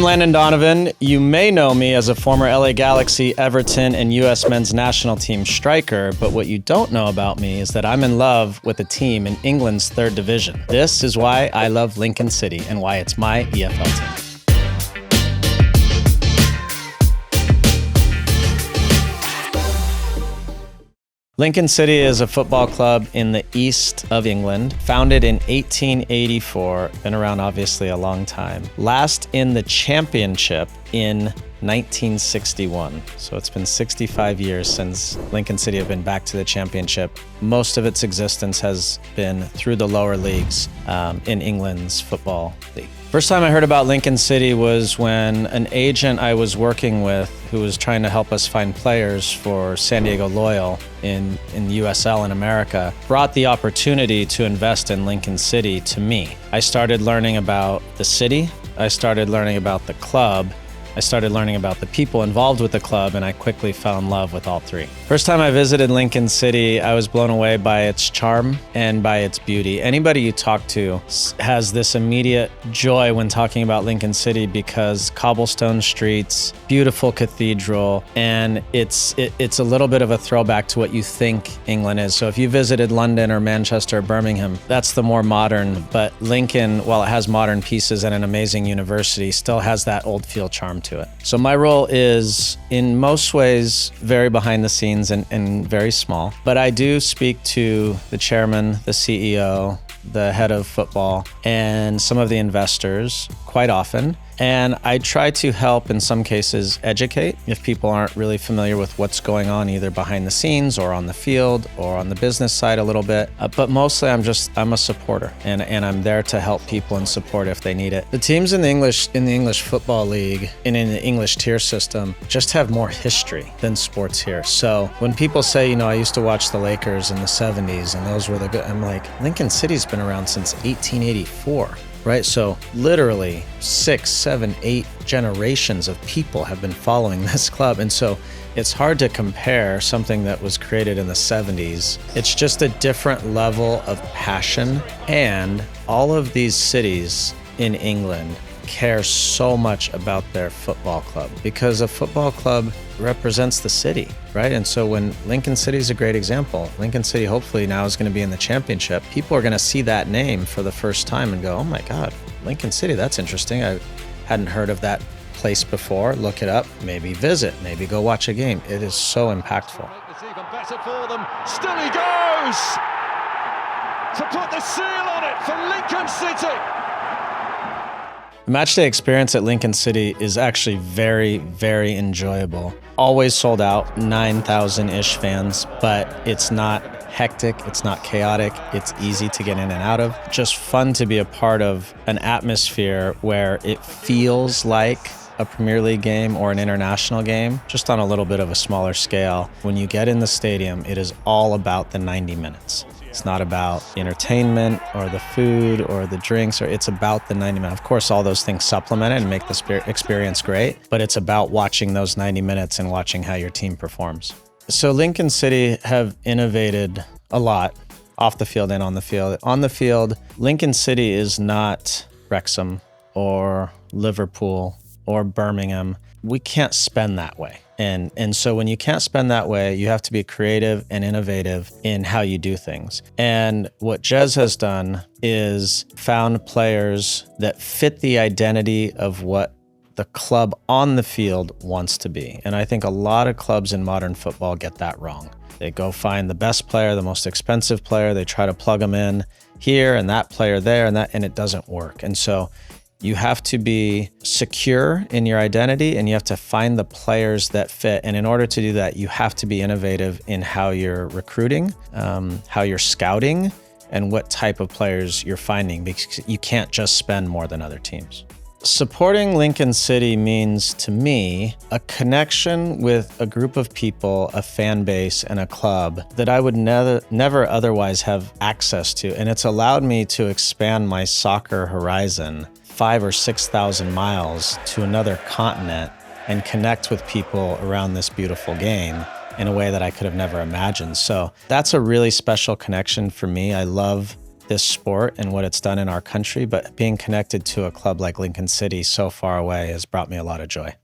I'm Landon Donovan. You may know me as a former LA Galaxy, Everton, and U.S. men's national team striker, but what you don't know about me is that I'm in love with a team in England's third division. This is why I love Lincoln City and why it's my EFL team. Lincoln City is a football club in the east of England, founded in 1884, been around obviously a long time. Last in the championship in 1961. So it's been 65 years since Lincoln City have been back to the championship. Most of its existence has been through the lower leagues in England's football league. First time I heard about Lincoln City was when an agent I was working with who was trying to help us find players for San Diego Loyal in USL in America brought the opportunity to invest in Lincoln City to me. I started learning about the city, I started learning about the club, I started learning about the people involved with the club, and I quickly fell in love with all three. First time I visited Lincoln City, I was blown away by its charm and by its beauty. Anybody you talk to has this immediate joy when talking about Lincoln City because cobblestone streets, beautiful cathedral, and it's a little bit of a throwback to what you think England is. So if you visited London or Manchester or Birmingham, that's the more modern, but Lincoln, while it has modern pieces and an amazing university, still has that old feel charm to it. So my role is in most ways very behind the scenes and very small, but I do speak to the chairman, the CEO, the head of football, and some of the investors quite often. And I try to help, in some cases, educate if people aren't really familiar with what's going on either behind the scenes or on the field or on the business side a little bit. But mostly I'm a supporter and I'm there to help people and support if they need it. The teams in the English Football League and in the English tier system just have more history than sports here. So when people say, I used to watch the Lakers in the 70s and those were the good, I'm like, Lincoln City's been around since 1884. Right? So literally 6, 7, 8 generations of people have been following this club. And so it's hard to compare something that was created in the 70s. It's just a different level of passion. And all of these cities in England care so much about their football club because a football club represents the city, right? And so when Lincoln City is a great example, Lincoln City hopefully now is going to be in the championship. People are going to see that name for the first time and go, oh my God, Lincoln City, that's interesting. I hadn't heard of that place before. Look it up, maybe visit, maybe go watch a game. It is so impactful. It's even better for them. Still he goes to put the seal on it for Lincoln City. The matchday experience at Lincoln City is actually very, very enjoyable. Always sold out, 9,000-ish fans, but it's not hectic, it's not chaotic, it's easy to get in and out of. Just fun to be a part of an atmosphere where it feels like a Premier League game or an international game, just on a little bit of a smaller scale. When you get in the stadium, it is all about the 90 minutes. It's not about entertainment or the food or the drinks, or it's about the 90 minutes. Of course, all those things supplement it and make the experience great, but it's about watching those 90 minutes and watching how your team performs. So Lincoln City have innovated a lot off the field and on the field. On the field, Lincoln City is not Wrexham or Liverpool or Birmingham. We can't spend that way. And so when you can't spend that way, you have to be creative and innovative in how you do things. And what Jez has done is found players that fit the identity of what the club on the field wants to be. And I think a lot of clubs in modern football get that wrong. They go find the best player, the most expensive player, they try to plug them in here and that player there and it doesn't work. And so you have to be secure in your identity and you have to find the players that fit. And in order to do that, you have to be innovative in how you're recruiting, how you're scouting, and what type of players you're finding, because you can't just spend more than other teams. Supporting Lincoln City means, to me, a connection with a group of people, a fan base, and a club that I would never otherwise have access to. And it's allowed me to expand my soccer horizon 5,000 or 6,000 miles to another continent and connect with people around this beautiful game in a way that I could have never imagined. So that's a really special connection for me. I love this sport and what it's done in our country, but being connected to a club like Lincoln City so far away has brought me a lot of joy.